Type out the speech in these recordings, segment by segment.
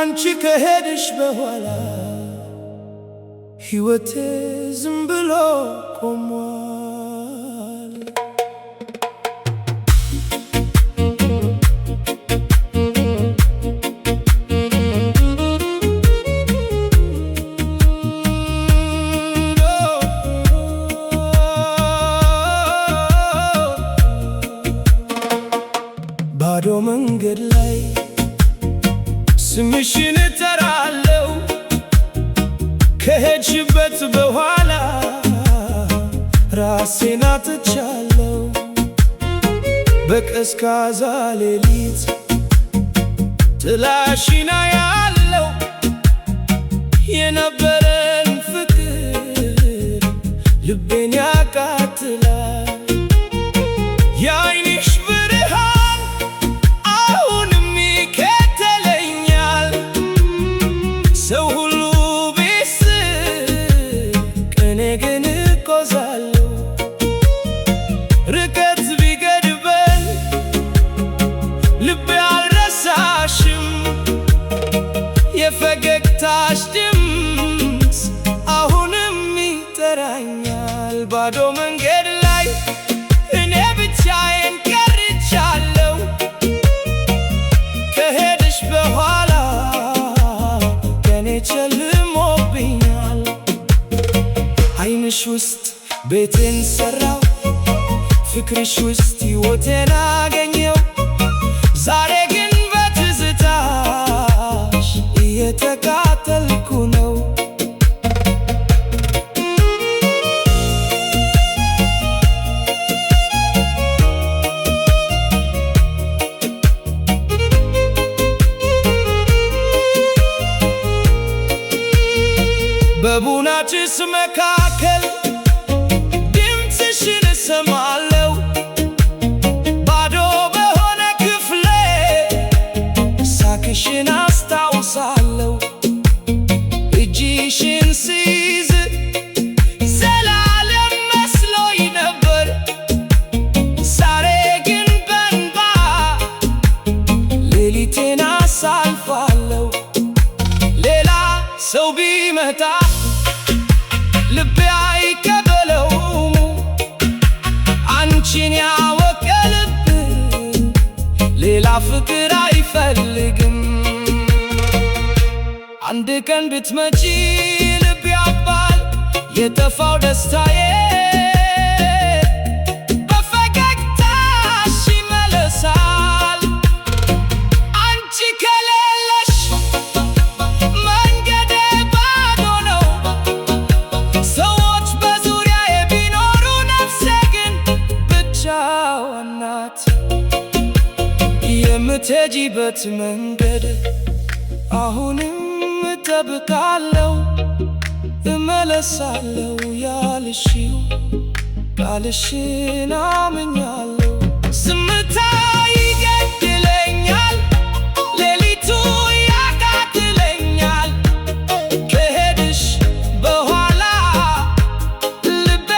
አንቺ ከሄድሽ በኋላ ሕይወቴ ዝም ብሎ ቆሟል። ባዶ መንገድ ላይ ስምሽን እጠራለሁ ከሄድሽበት በኋላ ራሴን አጥቻለሁ። በቀዝቃዛ ሌሊት ጥላሽን አያለሁ የነበረን ፍቅር ልቤን ያቃጥላል። የዓይንሽ ብርሃን አሁንም ይከተለኛል። ሰው ሁሉ ቢስቅ እኔ ግን እቆዛለሁ። ርቀት ቢገድበን ልቤ አልረሳሽም። የፈገግታሽ ድምፅ አሁንም ይጠራኛል። ባዶ መንገድ ላይ እኔ ብቻዬን ቀርቻለሁ። ከሄድሽ በኋላ ከኔ ጨልሞብኛል። ዓይንሽ ውስጥ ቤቴን ሰራው፣ ፍቅርሽ ውስጥ ሕይወቴን አገኘው። ዛሬ ግን በትዝታሽ እየተቃጠልኩ ነው። በቡና ጭስ መካከል ድምፅሽን እሰማለሁ። ባዶ በሆነ ክፍሌ ሳቅሽን አስታውሳለሁ። እጅሽን ስይዝ ዘላለም መስሎኝ ነበር። ዛሬ ግን በእንባ ሌሊቴን አሳልፋለሁ። ሌላ ሰው ቢመጣ ልቤ አይቀበለውም። አንቺን ያወቀ ልብ ሌላ ፍቅር አይፈልግም። አንድ ቀን ብትመጪ ልብ ያባል የጠፋው ደስታዬ። በፈገግታሽ ይመለሳል። አንቺ ከሌለሽ መንገዴ ባዶ ነው። ሰዎች በዙሪያዬ ቢኖሩ ነፍሴ ግን ብቻዋን ናት። የምትሄጂበት መንገድ አሁንም እጠብቃለሁ። እመለሳለሁ ያልሽው ቃልሽን አምኛለሁ። ዝምታ ይገድለኛል፣ ሌሊቱ ያቃጥለኛል። ከሄድሽ በኋላ ልቤ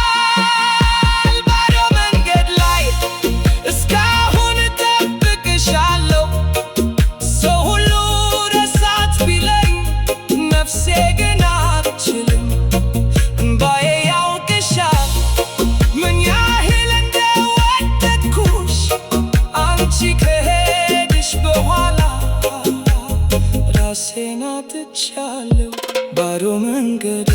ተሰብሯል። ባዶ መንገድ ላይ እስካሁን እጠብቅሻለሁ። ሰው ሁሉ ረሳት ቢለኝ ነፍሴ ግን አትችልም። እምባዬ ያውቅሻል ምን ያህል እንደወደድኩሽ። አንቺ ከሄድሽ በኋላ ራሴን አጥቻለሁ። ባዶ መንገድ